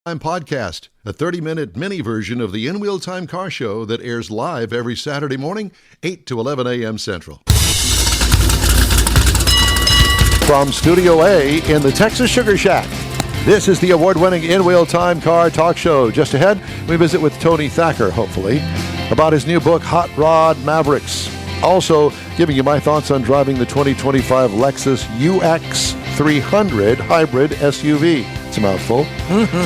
Time Podcast, a 30-minute mini version of the In Wheel Time Car Show that airs live every Saturday morning, 8 to 11 a.m. Central. From Studio A in the Texas Sugar Shack, this is the award-winning In Wheel Time Car Talk Show. Just ahead, we visit with Tony Thacker, hopefully, about his new book, Hot Rod Mavericks. Also, giving you my thoughts on driving the 2025 Lexus UX300 hybrid SUV. It's a mouthful.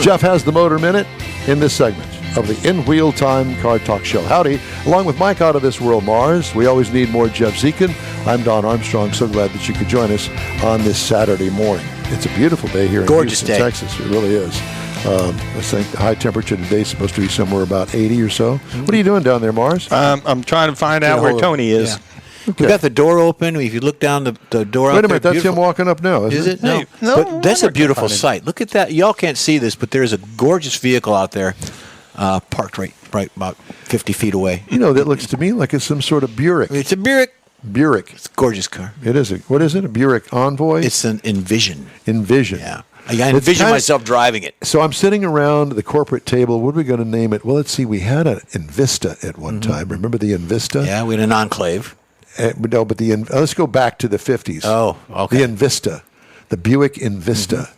Jeff has the Motor Minute in this segment of the In Wheel Time Car Talk Show. Howdy, along with Mike out of this world, Mars. We always need more Jeff Zekin. I'm Don Armstrong. So glad that you could join us on this Saturday morning. It's a beautiful day here in Houston, Texas. It really is. I think the high temperature today is supposed to be somewhere about 80 or so. What are you doing down there, Mars? I'm trying to find out where Tony is. Yeah. Okay. We got the door open. If you look down the door, wait a minute, that's him walking up now, isn't it? No, but that's a beautiful sight. Look at that. Y'all can't see this, but there's a gorgeous vehicle out there, parked right about 50 feet away. You know, that looks to me like it's some sort of Buick. It's a Buick. It's a gorgeous car. It is. What is it? A Buick Envoy? It's an Envision. Yeah. I envision myself driving it. So I'm sitting around the corporate table. What are we going to name it? Well, let's see. We had an Invista at one time. Remember the Invista? Yeah, we had an Enclave. No, but let's go back to the 50s. Oh, okay. The Invista, the Buick Invista.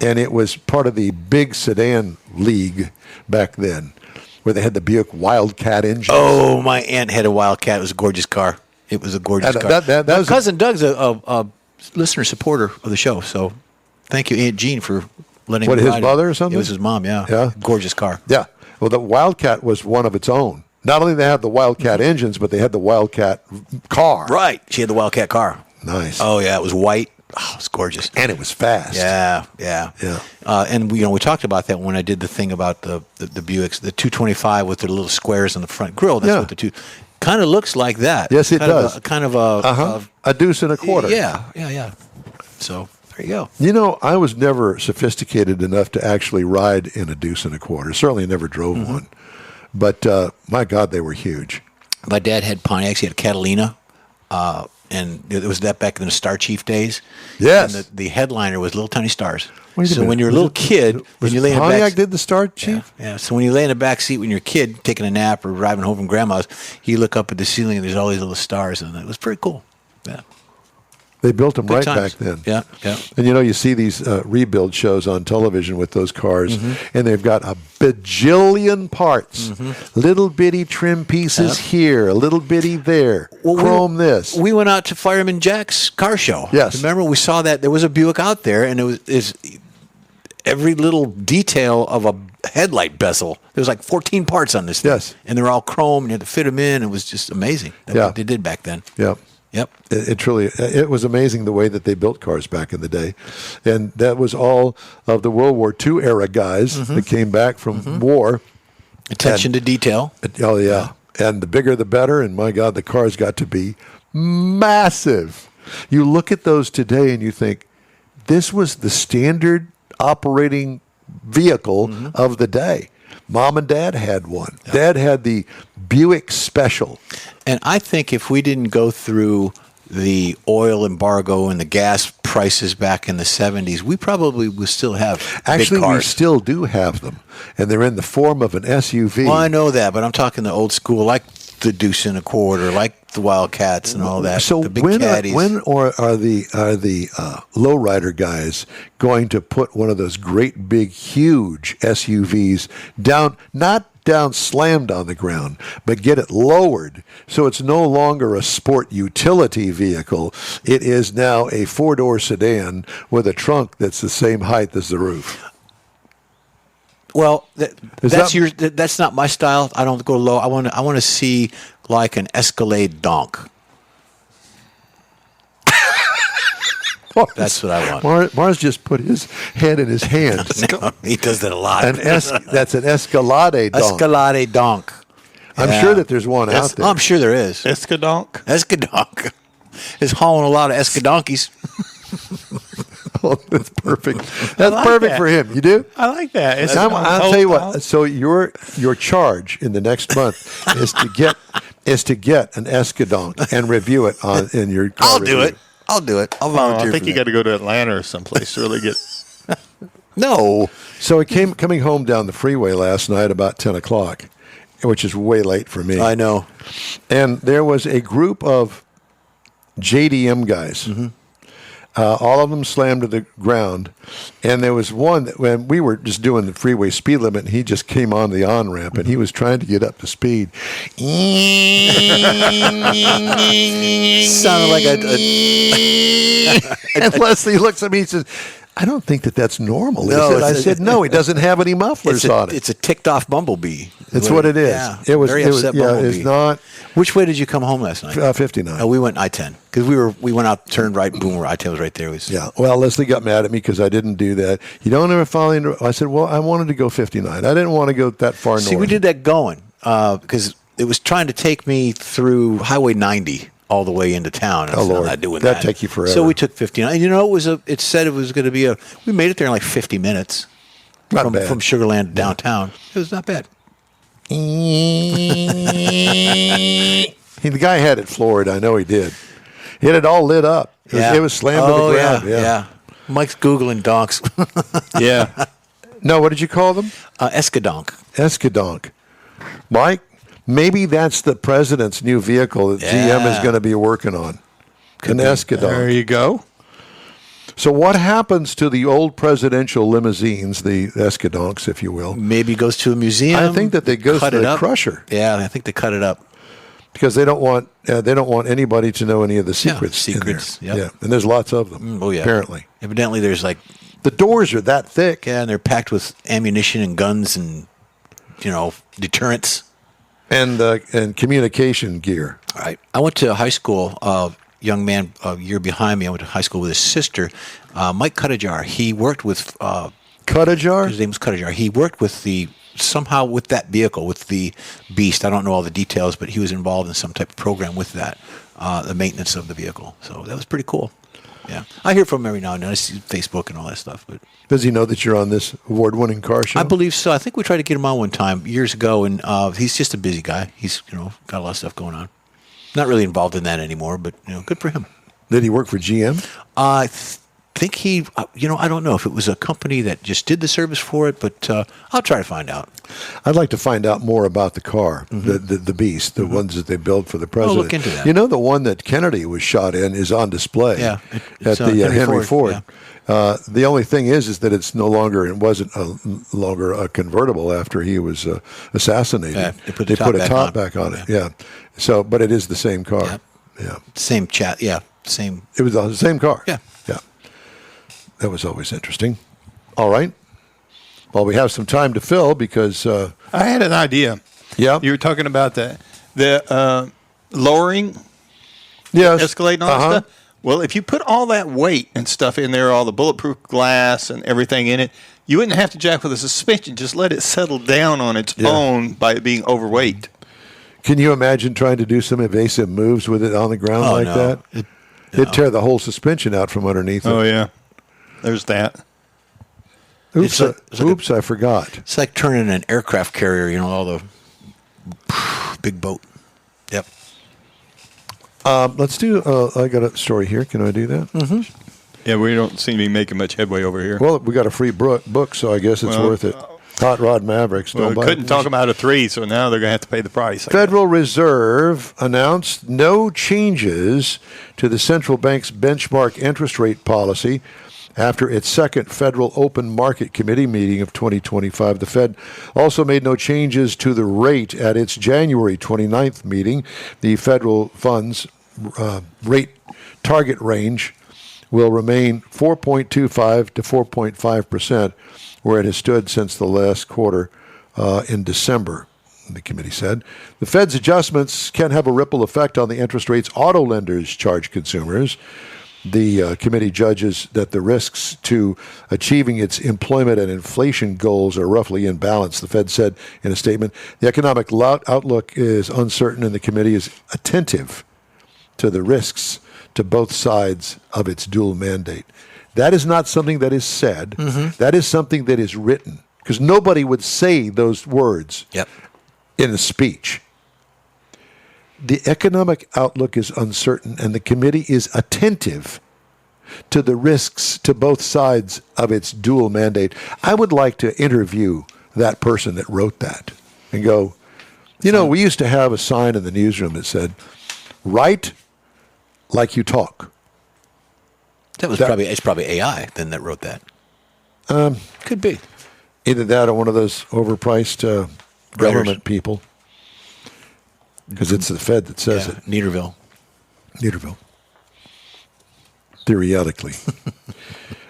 And it was part of the big sedan league back then, where they had the Buick Wildcat engine. Oh, my aunt had a Wildcat. It was a gorgeous car. It was a gorgeous car. My cousin Doug's a listener supporter of the show, so thank you, Aunt Jean, for letting me ride his mother or something? It was his mom, yeah. Gorgeous car. Yeah. Well, the Wildcat was one of its own. Not only they had the Wildcat engines, but they had the Wildcat car. Right. She had the Wildcat car. Nice. Oh, yeah. It was white. Oh, it was gorgeous. And it was fast. Yeah. And we talked about that when I did the thing about the Buicks, the 225 with the little squares on the front grille. That's what the two kind of looks like that. Yes, it does. A deuce and a quarter. Yeah. So there you go. You know, I was never sophisticated enough to actually ride in a deuce and a quarter. Certainly never drove one. But, my God, they were huge. My dad had Pontiacs. He had a Catalina. And it was that back in the Star Chief days. Yes. And the headliner was little tiny stars. So when you're a little kid, when you lay in the back, Pontiac did the Star Chief? Yeah. So when you lay in the back seat when you're a kid taking a nap or driving home from grandma's, you look up at the ceiling and there's all these little stars, and it was pretty cool. Yeah. They built them Good back times. then. Yeah. And you see these rebuild shows on television with those cars, and they've got a bajillion parts. Little bitty trim pieces here, a little bitty there, chrome this. We went out to Fireman Jack's car show. Yes. Remember, we saw that there was a Buick out there, and it was every little detail of a headlight bezel. There was like 14 parts on this thing. Yes. And they're all chrome, and you had to fit them in. It was just amazing. That's what they did back then. Yeah. Yep. It truly, it was amazing the way that they built cars back in the day. And that was all of the World War II era guys that came back from war. Attention to detail. Oh, yeah. And the bigger the better. And my God, the cars got to be massive. You look at those today and you think, this was the standard operating vehicle of the day. Mom and Dad had one. Yeah. Dad had the Buick Special. And I think if we didn't go through the oil embargo and the gas prices back in the 70s, we probably would still have Actually, big cars. We still do have them, and they're in the form of an SUV. Well, I know that, but I'm talking the old school, like the deuce and a quarter, like the Wildcats and all that. So the big caddies. When are the lowrider guys going to put one of those great big huge SUVs down, not down slammed on the ground, but get it lowered so it's no longer a sport utility vehicle. It is now a four-door sedan with a trunk that's the same height as the roof. Well, that's not my style. I don't go low. I want to see like an Escalade donk. That's what I want. Mars just put his head in his hands. No, he does that a lot. That's an Escalade donk. Escalade donk. I'm sure that there's one out there. I'm sure there is. Escadonk. Is hauling a lot of Escadonkies. Oh, that's perfect. That's perfect for him. You do? I like that. I'll tell you what. So your charge in the next month is to get an Escadonk and review it in your car I'll do it. I'll volunteer. I think you got to go to Atlanta or someplace to really get. No. So I came coming home down the freeway last night about 10 o'clock, which is way late for me. I know. And there was a group of JDM guys. All of them slammed to the ground. And there was one that when we were just doing the freeway speed limit, and he just came on the on-ramp, and he was trying to get up to speed. Sounded like And Leslie looks at me and says, I don't think that's normal. No, I said, no, he doesn't have any mufflers on it. It's a ticked-off bumblebee. It's what it is. Yeah, it was very upset bumblebee. It's not. Which way did you come home last night? 59. Oh, we went I-10 because we went out, turned right, boom, I-10 was right there. Yeah. Well, Leslie got mad at me because I didn't do that. You don't ever follow. I said, well, I wanted to go 59. I didn't want to go that far north. See, we did that going because it was trying to take me through Highway 90 all the way into town. Oh, Lord. I'm not doing That'd take you forever. So we took 59. And it said it was going to be we made it there in like 50 minutes. Not bad. From Sugar Land to downtown. It was not bad. The guy had it floored. I know he did. He had it all lit up. It was slammed to the ground. Yeah. Mike's Googling donks. Yeah. No, what did you call them? Escadonk. Escadonk. Mike, maybe that's the president's new vehicle that GM is going to be working on. An Escadonk. There you go. So what happens to the old presidential limousines, the Escadonks, if you will? Maybe goes to a museum. I think that they go to the crusher. Yeah, I think they cut it up. Because they don't want anybody to know any of the secrets. Yeah, in there. Yep. Yeah, and there's lots of them. Oh yeah, apparently. Evidently, there's the doors are that thick. Yeah, and they're packed with ammunition and guns and deterrents and communication gear. All right. I went to high school. Young man, a year behind me. I went to high school with his sister, Mike Cuttajar. He worked with Cuttajar. His name was Cuttajar. He worked with somehow with that vehicle, with the Beast. I don't know all the details, but he was involved in some type of program with that, the maintenance of the vehicle. So that was pretty cool. Yeah, I hear from him every now and then. I see Facebook and all that stuff. But does he know that you're on this award-winning car show? I believe so. I think we tried to get him on one time years ago, and he's just a busy guy. He's got a lot of stuff going on. Not really involved in that anymore, but good for him. Did he work for GM? I think he, I don't know if it was a company that just did the service for it, but I'll try to find out. I'd like to find out more about the car, the Beast, the ones that they built for the president. I'll look into that. The one that Kennedy was shot in is on display at the Henry Ford. Yeah. The only thing is that it's no longer, it wasn't longer a convertible after he was assassinated. Yeah, they put a top back on it. Yeah. So, but it is the same car. Yeah. Yeah. Same chat. Yeah. Same. It was the same car. Yeah. Yeah. That was always interesting. All right. Well, we have some time to fill because I had an idea. Yeah. You were talking about the lowering, escalating, all that stuff. Well, if you put all that weight and stuff in there, all the bulletproof glass and everything in it, you wouldn't have to jack with a suspension. Just let it settle down on its own by it being overweight. Can you imagine trying to do some evasive moves with it on the ground that? It'd tear the whole suspension out from underneath it. Oh, yeah. There's that. Oops, I forgot. It's like turning an aircraft carrier, all the big boat. Yep. Let's do, I got a story here. Can I do that? Mm-hmm. Yeah, we don't seem to be making much headway over here. Well, we got a free book, so I guess it's worth it. Hot Rod Mavericks. Well, we couldn't talk them out of 3, so now they're going to have to pay the price. Federal Reserve announced no changes to the central bank's benchmark interest rate policy after its second Federal Open Market Committee meeting of 2025. The Fed also made no changes to the rate at its January 29th meeting. The federal funds rate target range will remain 4.25 to 4.5%, where it has stood since the last quarter in December, the committee said. The Fed's adjustments can have a ripple effect on the interest rates auto lenders charge consumers. The committee judges that the risks to achieving its employment and inflation goals are roughly in balance. The Fed said in a statement, the economic outlook is uncertain and the committee is attentive to the risks to both sides of its dual mandate. That is not something that is said. Mm-hmm. That is something that is written, because nobody would say those words in a speech. The economic outlook is uncertain, and the committee is attentive to the risks to both sides of its dual mandate. I would like to interview that person that wrote that and go, we used to have a sign in the newsroom that said, write like you talk. It's probably AI then that wrote that. Could be. Either that or one of those overpriced government people. Because it's the Fed that says it. Niederville. Theoretically.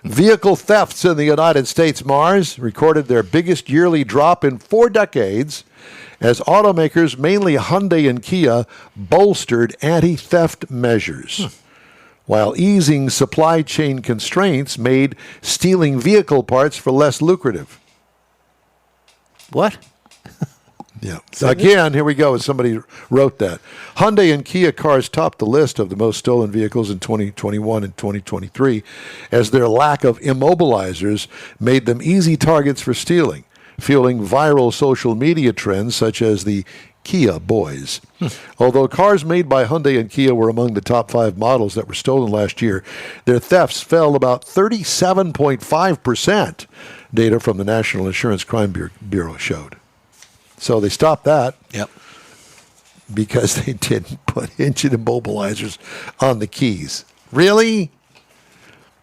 Vehicle thefts in the United States, Mars, recorded their biggest yearly drop in 4 decades as automakers, mainly Hyundai and Kia, bolstered anti-theft measures, while easing supply chain constraints made stealing vehicle parts for less lucrative. What? Yeah. Again, here we go. Somebody wrote that. Hyundai and Kia cars topped the list of the most stolen vehicles in 2021 and 2023 as their lack of immobilizers made them easy targets for stealing, fueling viral social media trends such as the Kia Boys. Although cars made by Hyundai and Kia were among the top 5 models that were stolen last year, their thefts fell about 37.5%, data from the National Insurance Crime Bureau showed. So they stopped that. Yep. Because they didn't put engine immobilizers on the keys. Really?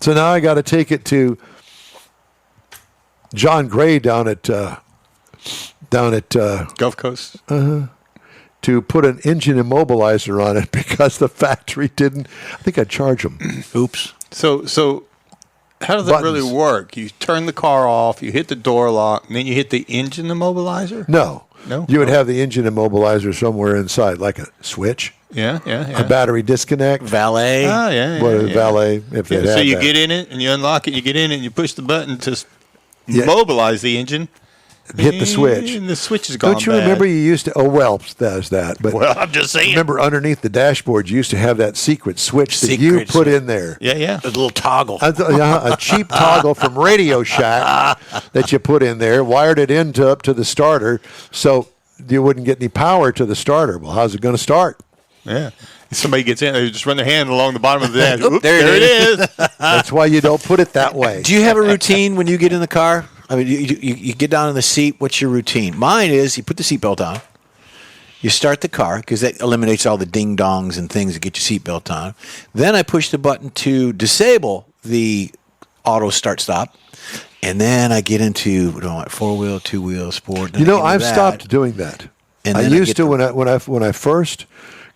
So now I got to take it to John Gray down at Gulf Coast. To put an engine immobilizer on it because the factory didn't. I think I charge them. Oops. So how does that really work? You turn the car off, you hit the door lock, and then you hit the engine immobilizer? No. No? You would have the engine immobilizer somewhere inside, like a switch. Yeah. A battery disconnect. Valet. Valet, if they had So you that. get in it, and you unlock it, you get in it, and you push the button to mobilize the engine. Hit the switch. And the switch is gone. Don't you remember you used to, there's that. But well, I'm just saying. Remember underneath the dashboard, you used to have that secret switch that you put in there. Yeah. A little toggle. A cheap toggle from Radio Shack that you put in there, wired it up to the starter so you wouldn't get any power to the starter. Well, how's it going to start? Yeah. Somebody gets in, they just run their hand along the bottom of the dash. Oops, there it is. That's why you don't put it that way. Do you have a routine when you get in the car? I mean, you get down in the seat. What's your routine? Mine is you put the seatbelt on. You start the car because that eliminates all the ding-dongs and things that get your seatbelt on. Then I push the button to disable the auto start-stop. And then I get into 4-wheel, 2-wheel, sport. I've stopped doing that. And I used to when I first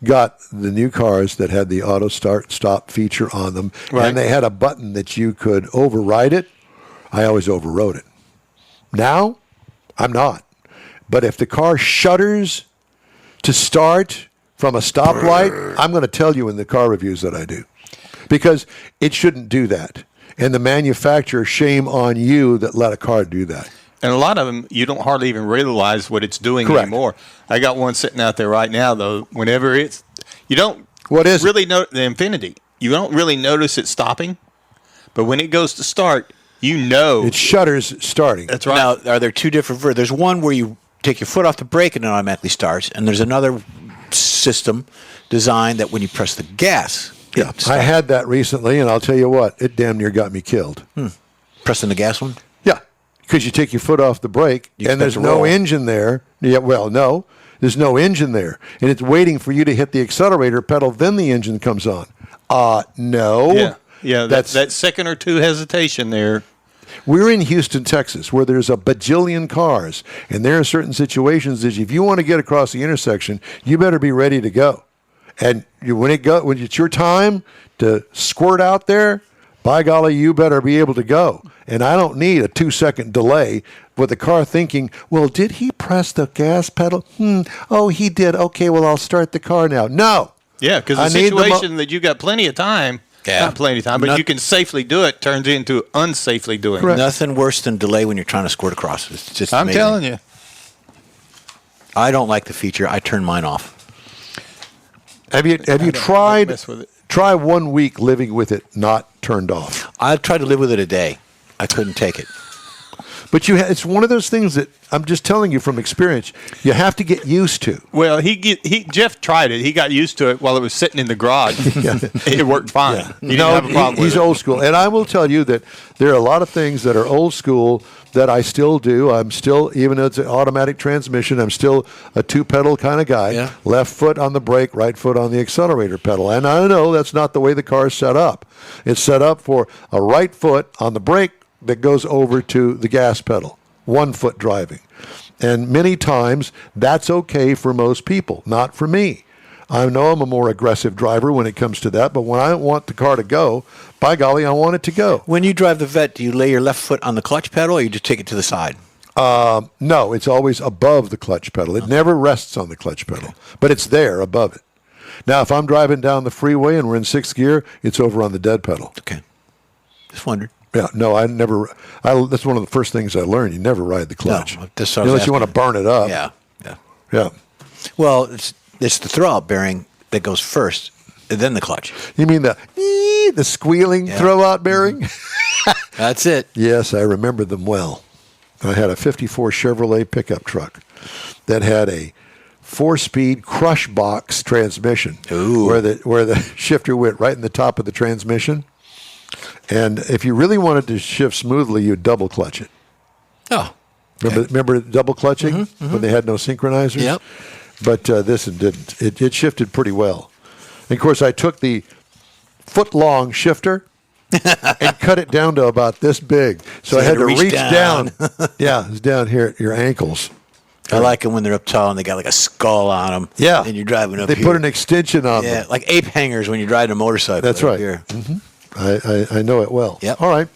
got the new cars that had the auto start-stop feature on them, and they had a button that you could override it. I always overrode it. Now, I'm not. But if the car shudders to start from a stoplight, I'm going to tell you in the car reviews that I do. Because it shouldn't do that. And the manufacturer, shame on you that let a car do that. And a lot of them, you don't hardly even realize what it's doing anymore. I got one sitting out there right now, though. Whenever you don't really know the Infinity. You don't really notice it stopping. But when it goes to start, it shutters starting. That's right. Now, are there two different versions? There's one where you take your foot off the brake and it automatically starts, and there's another system designed that when you press the gas, I had that recently, and I'll tell you what, it damn near got me killed. Pressing the gas one? Yeah, because you take your foot off the brake, and there's no engine there. Yeah, well, no, there's no engine there, and it's waiting for you to hit the accelerator pedal, then the engine comes on. No. Yeah, that second or two hesitation there. We're in Houston, Texas, where there's a bajillion cars, and there are certain situations that if you want to get across the intersection, you better be ready to go. And when it's your time to squirt out there, by golly, you better be able to go. And I don't need a 2-second delay with the car thinking, well, did he press the gas pedal? Oh, he did. Okay, well, I'll start the car now. No. Yeah, because the situation that you got plenty of time. Yeah. Not plenty of time, but you can safely do it turns into unsafely doing. Correct. Nothing worse than delay when you're trying to squirt across. It's just I'm telling you. I don't like the feature. I turn mine off. Have you tried try 1 week living with it not turned off? I tried to live with it a day. I couldn't take it. But it's one of those things that I'm just telling you from experience, you have to get used to. Well, Jeff tried it. He got used to it while it was sitting in the garage. It worked fine. Yeah. He didn't have a problem with he's it. old school. And I will tell you that there are a lot of things that are old school that I still do. I'm still, even though it's an automatic transmission, I'm still a two-pedal kind of guy. Yeah. Left foot on the brake, right foot on the accelerator pedal. And I know that's not the way the car is set up. It's set up for a right foot on the brake that goes over to the gas pedal. 1 foot driving. And many times that's okay for most people, not for me. I know I'm a more aggressive driver when it comes to that, but when I want the car to go, by golly, I want it to go. When you drive the Vet, do you lay your left foot on the clutch pedal, or you just take it to the side? No, it's always above the clutch pedal. It never rests on the clutch pedal, but it's there above it. Now, if I'm driving down the freeway and we're in sixth gear, it's over on the dead pedal. Okay. Just wondered. Yeah, no, that's one of the first things I learned. You never ride the clutch. No, that's what I was unless you want to burn it up. Yeah. Well, it's the throw-out bearing that goes first, and then the clutch. You mean the squealing throw-out bearing? That's it. Yes, I remember them well. I had a 54 Chevrolet pickup truck that had a 4-speed crush box transmission. Ooh. where the shifter went right in the top of the transmission. And if you really wanted to shift smoothly, you'd double clutch it. Oh. Remember double clutching when they had no synchronizers? Yep. But this one didn't. It shifted pretty well. And of course, I took the foot-long shifter and cut it down to about this big. So I had to reach down. Yeah, it's down here at your ankles. I like it when they're up tall and they got like a skull on them. Yeah. And you're driving up They here. put an extension on them. Yeah, like ape hangers when you're driving a motorcycle. That's up right. Here. I know it well. Yep. All right.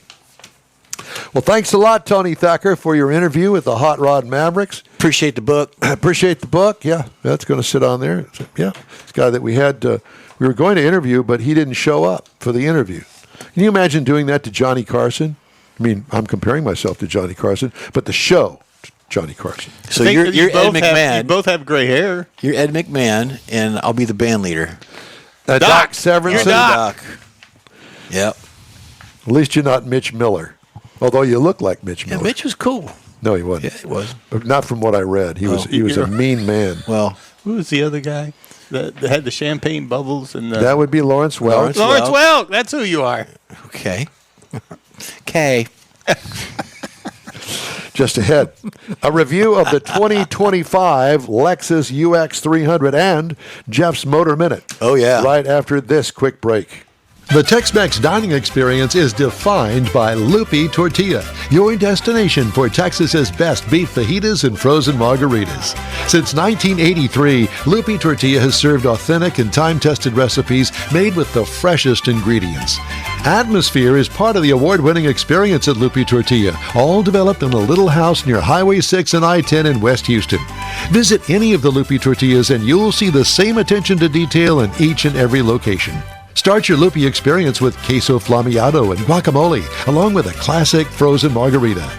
Well, thanks a lot, Tony Thacker, for your interview with the Hot Rod Mavericks. Appreciate the book. Appreciate the book. Yeah, that's going to sit on there. Yeah, this guy that we were going to interview, but he didn't show up for the interview. Can you imagine doing that to Johnny Carson? I mean, I'm comparing myself to Johnny Carson, but the show, Johnny Carson. So you're Ed McMahon. You both have gray hair. You're Ed McMahon, and I'll be the band leader. Doc Severinsen. You're Doc. Yep. At least you're not Mitch Miller, although you look like Mitch Miller. Yeah, Mitch was cool. No, he wasn't. Yeah, he was. Not from what I read. He was a mean man. Well, Who was the other guy that had the champagne bubbles? And that would be Lawrence Welk. Lawrence Welk. That's who you are. okay. Okay. Just ahead, a review of the 2025 Lexus UX300 and Jeff's Motor Minute. Oh, yeah. Right after this quick break. The Tex-Mex dining experience is defined by Lupi Tortilla, your destination for Texas's best beef fajitas and frozen margaritas. Since 1983, Lupi Tortilla has served authentic and time-tested recipes made with the freshest ingredients. Atmosphere is part of the award-winning experience at Lupi Tortilla, all developed in a little house near Highway 6 and I-10 in West Houston. Visit any of the Lupi Tortillas and you'll see the same attention to detail in each and every location. Start your Lupi experience with queso flammeado and guacamole, along with a classic frozen margarita.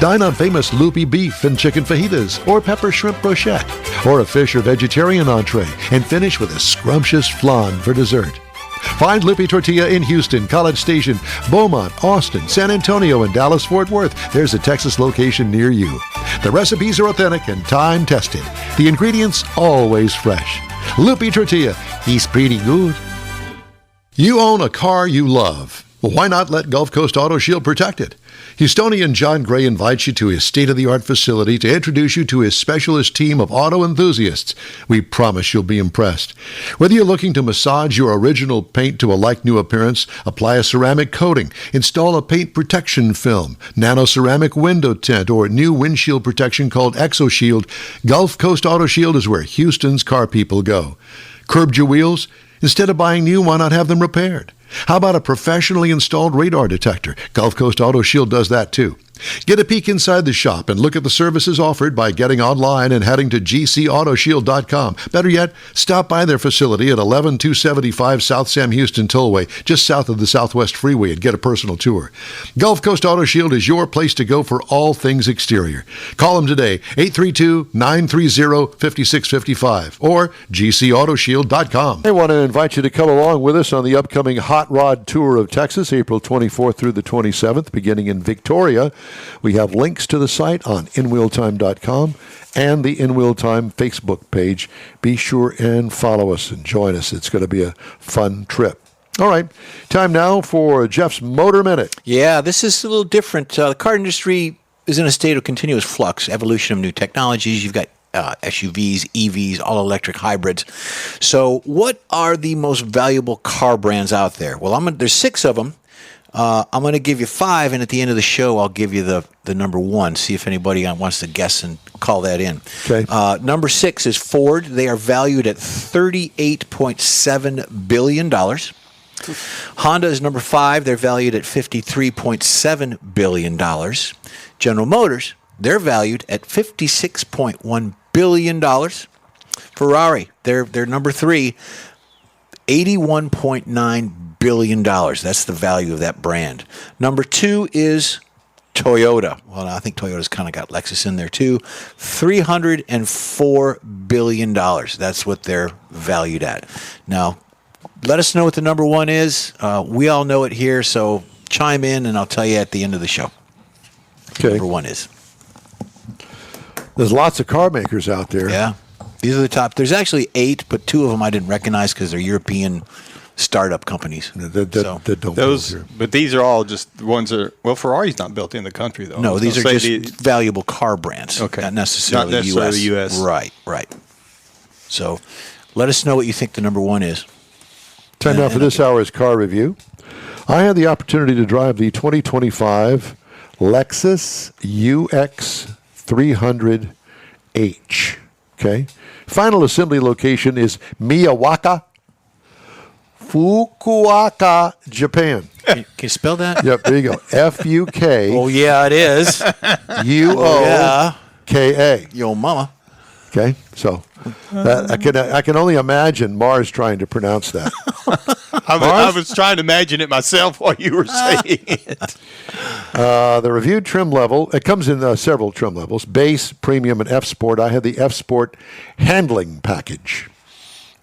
Dine on famous Lupi beef and chicken fajitas, or pepper shrimp brochette, or a fish or vegetarian entree, and finish with a scrumptious flan for dessert. Find Lupi Tortilla in Houston, College Station, Beaumont, Austin, San Antonio, and Dallas-Fort Worth. There's a Texas location near you. The recipes are authentic and time-tested. The ingredients always fresh. Lupi Tortilla, he's pretty good. You own a car you love. Well, why not let Gulf Coast Auto Shield protect it? Houstonian John Gray invites you to his state-of-the-art facility to introduce you to his specialist team of auto enthusiasts. We promise you'll be impressed. Whether you're looking to massage your original paint to a like-new appearance, apply a ceramic coating, install a paint protection film, nano-ceramic window tint, or new windshield protection called ExoShield, Gulf Coast Auto Shield is where Houston's car people go. Curbed your wheels? Instead of buying new, why not have them repaired? How about a professionally installed radar detector? Gulf Coast Auto Shield does that too. Get a peek inside the shop and look at the services offered by getting online and heading to gcautoshield.com. Better yet, stop by their facility at 11275 South Sam Houston Tollway, just south of the Southwest Freeway, and get a personal tour. Gulf Coast Auto Shield is your place to go for all things exterior. Call them today, 832-930-5655 or gcautoshield.com. I want to invite you to come along with us on the upcoming Hot Rod Tour of Texas, April 24th through the 27th, beginning in Victoria. We have links to the site on inwheeltime.com and the In Wheel Time Facebook page. Be sure and follow us and join us. It's going to be a fun trip. All right, time now for Jeff's Motor Minute. Yeah, this is a little different. The car industry is in a state of continuous flux, evolution of new technologies. You've got SUVs, EVs, all-electric hybrids. So what are the most valuable car brands out there? Well, there's 6 of them. I'm going to give you 5, and at the end of the show, I'll give you the number 1. See if anybody wants to guess and call that in. Okay. Number 6 is Ford. They are valued at $38.7 billion. Honda is number 5. They're valued at $53.7 billion. General Motors, they're valued at $56.1 billion. Ferrari, they're number 3, $81.9 billion. That's the value of that brand. Number 2 is Toyota. Well, I think Toyota's kind of got Lexus in there too. $304 billion. That's what they're valued at. Now, let us know what the number 1 is. We all know it here, so chime in, and I'll tell you at the end of the show. Okay. Number 1 is. There's lots of car makers out there. Yeah. These are the top. There's actually 8, but 2 of them I didn't recognize because they're European startup companies. That don't those, build here. but these are all just the ones that are, well, Ferrari's not built in the country, though. No, these are just valuable car brands. Okay. Not necessarily, Not necessarily US. Right. So let us know what you think the number 1 is. Time now for this hour's car review. I had the opportunity to drive the 2025 Lexus UX300H. Okay. Final assembly location is Miyawaka, Fukuoka, Japan. Can you spell that? Yep, there you go. F-U-K. Oh, yeah, it is. U-O-K-A. Yo, mama. Okay, so I can only imagine Mars trying to pronounce that. I was trying to imagine it myself while you were saying it. The reviewed trim level, it comes in several trim levels, base, premium, and F Sport. I had the F Sport handling package,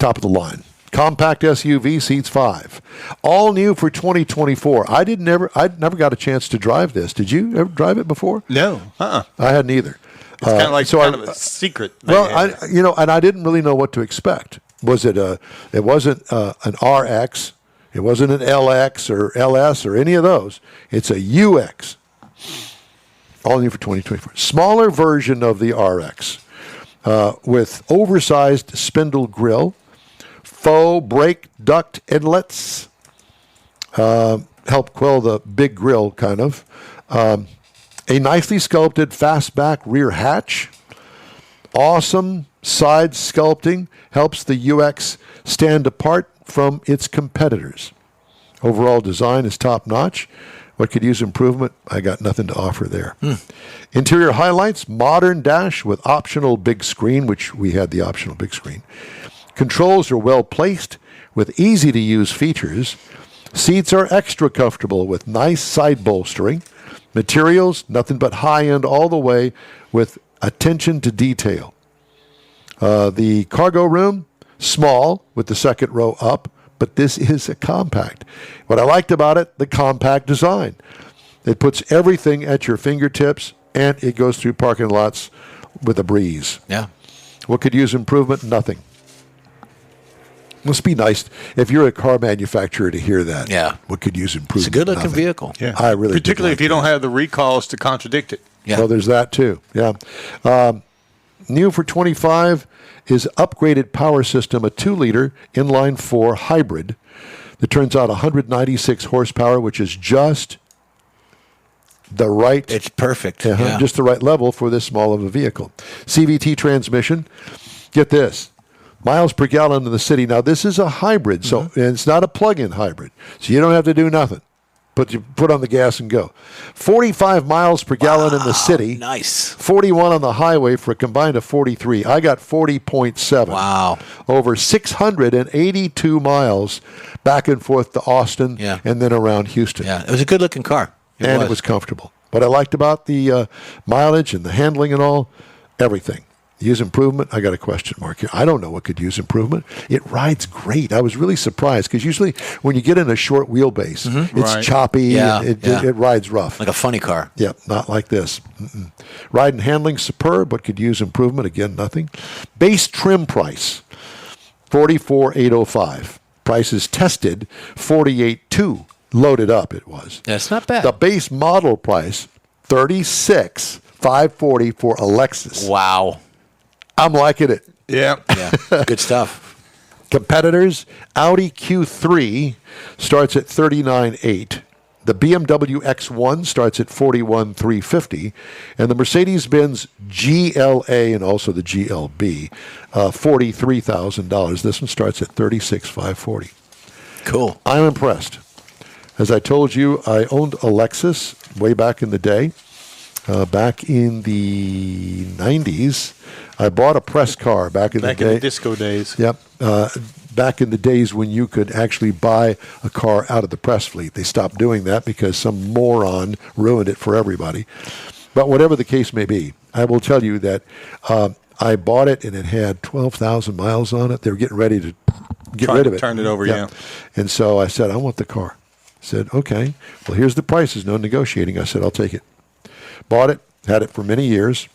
top of the line. Compact SUV, seats 5. All new for 2024. I never got a chance to drive this. Did you ever drive it before? No. I hadn't either. It's kind of like kind of a secret. Well, and I didn't really know what to expect. It wasn't an RX, it wasn't an LX or LS or any of those. It's a UX. All new for 2024. Smaller version of the RX with oversized spindle grille, faux brake duct inlets, help quell the big grill kind of. A nicely sculpted fastback rear hatch. Awesome side sculpting helps the UX stand apart from its competitors. Overall design is top-notch. What could use improvement? I got nothing to offer there. Interior highlights, modern dash with optional big screen, which we had the optional big screen. Controls are well placed with easy-to-use features. Seats are extra comfortable with nice side bolstering. Materials, nothing but high-end all the way with attention to detail. The cargo room, small with the second row up, but this is a compact. What I liked about it, the compact design. It puts everything at your fingertips, and it goes through parking lots with a breeze. Yeah. What could use improvement? Nothing. Must be nice if you're a car manufacturer to hear that. Yeah. What could use improvement? It's a good-looking Nothing. vehicle. Yeah. I really particularly like if you don't have the recalls to contradict it. Yeah. Well, there's that too. Yeah. New for 25 is upgraded power system, a 2-liter inline-4 hybrid that turns out 196 horsepower, which is just the right. It's perfect. Just the right level for this small of a vehicle. CVT transmission. Get this. Miles per gallon in the city. Now, this is a hybrid, so and it's not a plug-in hybrid, so you don't have to do nothing. But you put on the gas and go. 45 miles per gallon in the city. Nice. 41 on the highway for a combined of 43. I got 40.7. Wow. Over 682 miles back and forth to Austin and then around Houston. Yeah, it was a good-looking car. It was comfortable. What I liked about the mileage and the handling and all, everything. Use improvement, I got a question mark here. I don't know what could use improvement. It rides great. I was really surprised because usually when you get in a short wheelbase, it's choppy. And it rides rough. Like a funny car. Yep, not like this. Ride and handling superb, but could use improvement. Again, nothing. Base trim price, $44,805. Prices tested, $48,200. Loaded up, it was. That's not bad. The base model price, $36,540 for a Lexus. Wow. I'm liking it. Yeah. Good stuff. Competitors, Audi Q3 starts at $39,800. The BMW X1 starts at $41,350. And the Mercedes-Benz GLA and also the GLB, $43,000. This one starts at $36,540. Cool. I'm impressed. As I told you, I owned a Lexus way back in the day. Back in the 90s, I bought a press car back in the day. Back in the disco days. Yep. Back in the days when you could actually buy a car out of the press fleet. They stopped doing that because some moron ruined it for everybody. But whatever the case may be, I will tell you that I bought it and it had 12,000 miles on it. They were getting ready to get rid of it. Turn it over, yeah. And so I said, I want the car. I said, okay, well, here's the prices. No negotiating. I said, I'll take it. Bought it, had it for many years,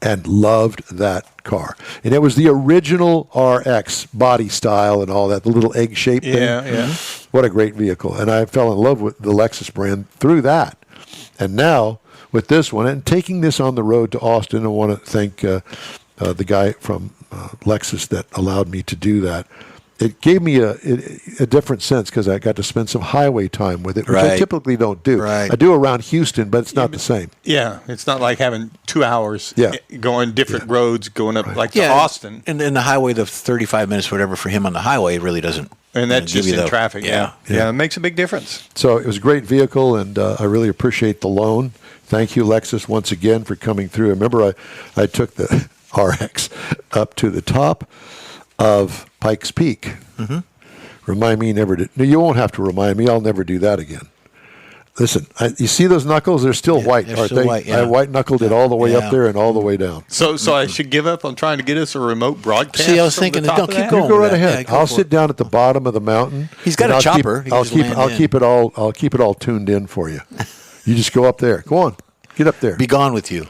and loved that car. And it was the original RX body style and all that, the little egg-shaped thing. Yeah. What a great vehicle. And I fell in love with the Lexus brand through that. And now, with this one, and taking this on the road to Austin, I want to thank the guy from Lexus that allowed me to do that. It gave me a different sense because I got to spend some highway time with it, which I typically don't do. Right. I do around Houston, but it's not the same. Yeah, it's not like having 2 hours going different roads, going up to Austin. And the highway, the 35 minutes, whatever, for him on the highway, it really doesn't. And that's just in traffic. Yeah, it makes a big difference. So it was a great vehicle, and I really appreciate the loan. Thank you, Lexus, once again for coming through. Remember, I took the RX up to the top of Pikes Peak. Mm-hmm. Remind me never to. No, you won't have to remind me. I'll never do that again. Listen, you see those knuckles? They're still white, aren't they? White, I white-knuckled it all the way up there and all the way down. So I should give up on trying to get us a remote broadcast. See, I was thinking, don't keep going. You go right ahead. I'll sit down at the bottom of the mountain. He's got a chopper. I'll keep it all tuned in for you. You just go up there. Go on. Get up there. Be gone with you.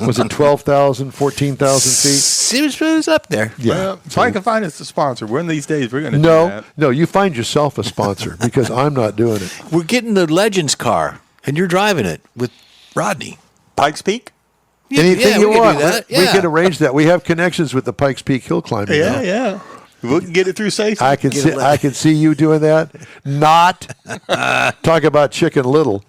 Was it 12,000, 14,000 feet? It was up there. Yeah. Well, if I can find us a sponsor, one of these days we're going to do that. No, you find yourself a sponsor because I'm not doing it. We're getting the Legends car, and you're driving it with Rodney. Pikes Peak? Anything you want. We We can arrange that. We have connections with the Pikes Peak Hill Climbing now. Yeah. We can get it through safety. I can see you doing that. Not talk about Chicken Little.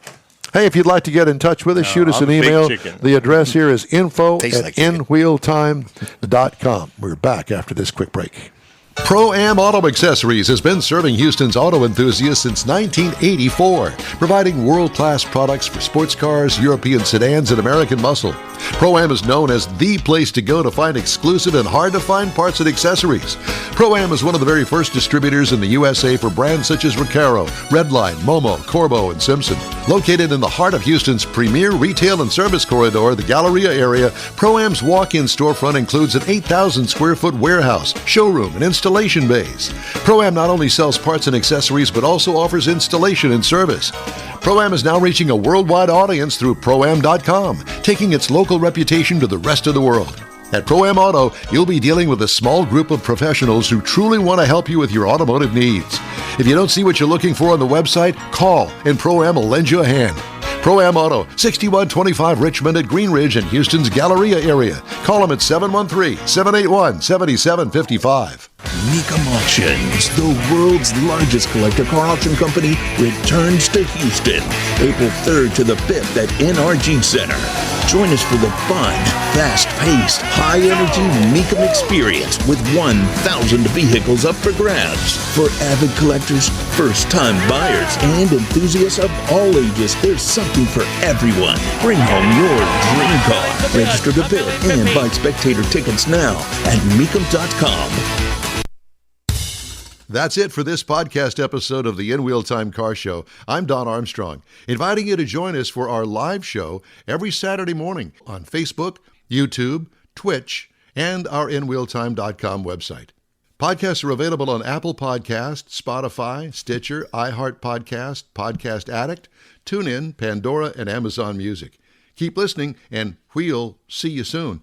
Hey, if you'd like to get in touch with us, shoot us an email. The address here is info@nwheeltime.com. We're back after this quick break. Pro-Am Auto Accessories has been serving Houston's auto enthusiasts since 1984, providing world-class products for sports cars, European sedans, and American muscle. Pro-Am is known as the place to go to find exclusive and hard-to-find parts and accessories. Pro-Am is one of the very first distributors in the USA for brands such as Recaro, Redline, Momo, Corbo, and Simpson. Located in the heart of Houston's premier retail and service corridor, the Galleria area, Pro-Am's walk-in storefront includes an 8,000-square-foot warehouse, showroom, and installation bays. Pro-Am not only sells parts and accessories, but also offers installation and service. Pro-Am is now reaching a worldwide audience through Pro-Am.com, taking its local reputation to the rest of the world. At Pro-Am Auto, you'll be dealing with a small group of professionals who truly want to help you with your automotive needs. If you don't see what you're looking for on the website, call and Pro-Am will lend you a hand. Pro-Am Auto, 6125 Richmond at Green Ridge in Houston's Galleria area. Call them at 713-781-7755. Mecum Auctions, the world's largest collector car auction company, returns to Houston, April 3rd to the 5th at NRG Center. Join us for the fun, fast-paced, high-energy Mecum experience with 1,000 vehicles up for grabs. For avid collectors, first-time buyers, and enthusiasts of all ages, there's something for everyone. Bring home your dream car. Register to bid and buy spectator tickets now at Mecum.com. That's it for this podcast episode of the In Wheel Time Car Show. I'm Don Armstrong, inviting you to join us for our live show every Saturday morning on Facebook, YouTube, Twitch, and our InWheelTime.com website. Podcasts are available on Apple Podcasts, Spotify, Stitcher, iHeart Podcast, Podcast Addict, TuneIn, Pandora, and Amazon Music. Keep listening, and we'll see you soon.